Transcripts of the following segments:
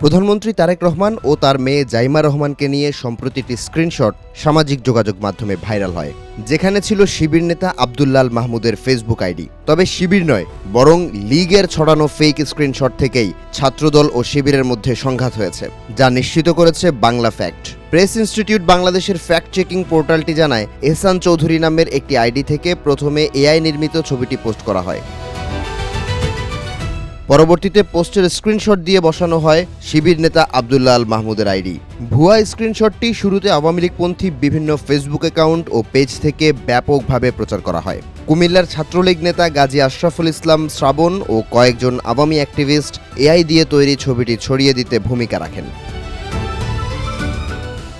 প্রধানমন্ত্রী তারেক রহমান ও তার মেয়ে জাইমা রহমানকে নিয়ে সম্প্রতি একটি স্ক্রিনশট সামাজিক যোগাযোগ মাধ্যমে ভাইরাল হয়, যেখানে ছিল শিবির নেতা আব্দুল্লাল মাহমুদের ফেসবুক আইডি। তবে শিবির নয়, বরং লীগের ছড়ানো ফেক স্ক্রিনশট থেকেই ছাত্রদল ও শিবিরের মধ্যে সংঘাত হয়েছে, যা নিশ্চিত করেছে বাংলা ফ্যাক্ট। প্রেস ইনস্টিটিউট বাংলাদেশের ফ্যাক্ট চেকিং পোর্টালটি জানায়, এহসান চৌধুরী নামের একটি আইডি থেকে প্রথমে এআই নির্মিত ছবিটি পোস্ট করা হয়। পরবর্তীতে পোস্টের স্ক্রিনশট দিয়ে বসানো হয় শিবির নেতা আব্দুল্লাহ আল মাহমুদের আইডি। ভুয়া স্ক্রিনশটটি শুরুতে আওয়ামী লীগপন্থী বিভিন্ন ফেসবুক অ্যাকাউন্ট ও পেজ থেকে ব্যাপকভাবে প্রচার করা হয়। কুমিল্লার ছাত্রলীগ নেতা গাজী আশরাফুল ইসলাম শ্রাবণ ও কয়েকজন আওয়ামী অ্যাক্টিভিস্ট এআই দিয়ে তৈরি ছবিটি ছড়িয়ে দিতে ভূমিকা রাখেন।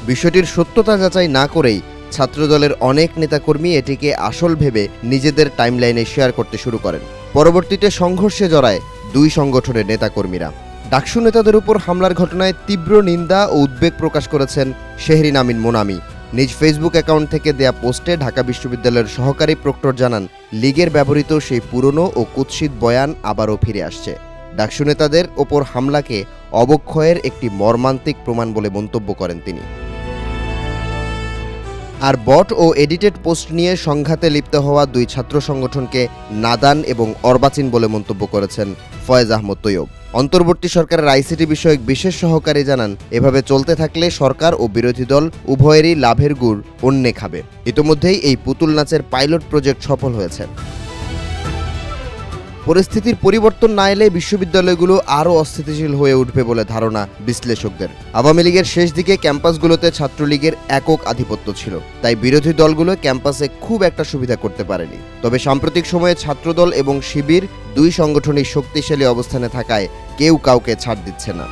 বিষয়টির সত্যতা যাচাই না করেই ছাত্রদলের অনেক নেতাকর্মী এটিকে আসল ভেবে নিজেদের টাইমলাইনে শেয়ার করতে শুরু করেন। পরবর্তীতে সংঘর্ষে জড়ায় দুই সংগঠনের নেতাকর্মীরা। ডাকসু নেতাদের উপর হামলার ঘটনায় তীব্র নিন্দা ও উদ্বেগ প্রকাশ করেছেন শেহরিন আমিন মোনামি। নিজ ফেসবুক অ্যাকাউন্ট থেকে দেয়া পোস্টে ঢাকা বিশ্ববিদ্যালয়ের সহকারী প্রক্টর জানান, লীগের ব্যবহৃত সেই পুরনো ও কুৎসিত বয়ান আবারও ফিরে আসছে। ডাকসু নেতাদের ওপর হামলাকে অবক্ষয়ের একটি মর্মান্তিক প্রমাণ বলে মন্তব্য করেন তিনি। আর বট ও এডিটেড পোস্ট নিয়ে সংঘাতে লিপ্ত হওয়া দুই ছাত্র সংগঠনকে নাদান এবং অর্বাচীন বলে মন্তব্য করেছেন ফয়েজ আহমদ তৈয়ব। অন্তর্বর্তী সরকারের আইসিটি বিষয়ক বিশেষ সহকারী জানান, এভাবে চলতে থাকলে সরকার ও বিরোধী দল উভয়েরই লাভের গুড় অন্যে খাবে। ইতোমধ্যেই এই পুতুল নাচের পাইলট প্রজেক্ট সফল হয়েছে। পরিস্থিতির পরিবর্তন না এলে বিশ্ববিদ্যালয়গুলো আরও অস্থিতিশীল হয়ে উঠবে বলে ধারণা বিশ্লেষকদের। আওয়ামী লীগের শেষ দিকে ক্যাম্পাসগুলোতে ছাত্রলীগের একক আধিপত্য ছিল, তাই বিরোধী দলগুলো ক্যাম্পাসে খুব একটা সুবিধা করতে পারেনি। তবে সাম্প্রতিক সময়ে ছাত্রদল এবং শিবির দুই সংগঠনই শক্তিশালী অবস্থানে থাকায় কেউ কাউকে ছাড় দিচ্ছে না।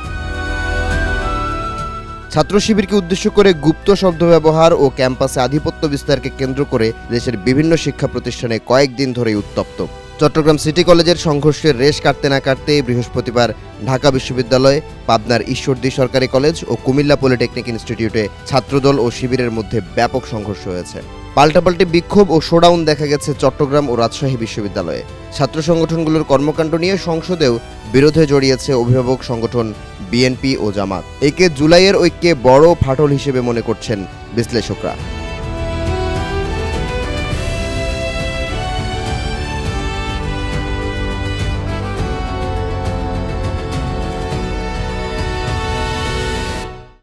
ছাত্র শিবিরকে উদ্দেশ্য করে গুপ্ত শব্দ ব্যবহার ও ক্যাম্পাসে আধিপত্য বিস্তারকে কেন্দ্র করে দেশের বিভিন্ন শিক্ষা প্রতিষ্ঠানে কয়েকদিন ধরেই উত্তপ্ত। চট্টগ্রাম সিটি কলেজের সংঘর্ষের রেশ কাটতে না কাটতে বৃহস্পতিবার ঢাকা বিশ্ববিদ্যালয়, পাবনার ঈশ্বরদী সরকারি কলেজ ও কুমিল্লা পলিটেকনিক ইনস্টিটিউটে ছাত্রদল ও শিবিরের মধ্যে ব্যাপক সংঘর্ষ হয়েছে। পাল্টাপাল্টি বিক্ষোভ ও শোডাউন দেখা গেছে চট্টগ্রাম ও রাজশাহী বিশ্ববিদ্যালয়ে। ছাত্র সংগঠনগুলোর কর্মকাণ্ড নিয়ে সংসদেও বিরোধে জড়িয়েছে অভিভাবক সংগঠন বিএনপি ও জামাত। একে জুলাইয়ের ঐক্যে বড় ফাটল হিসেবে মনে করছেন বিশ্লেষকরা।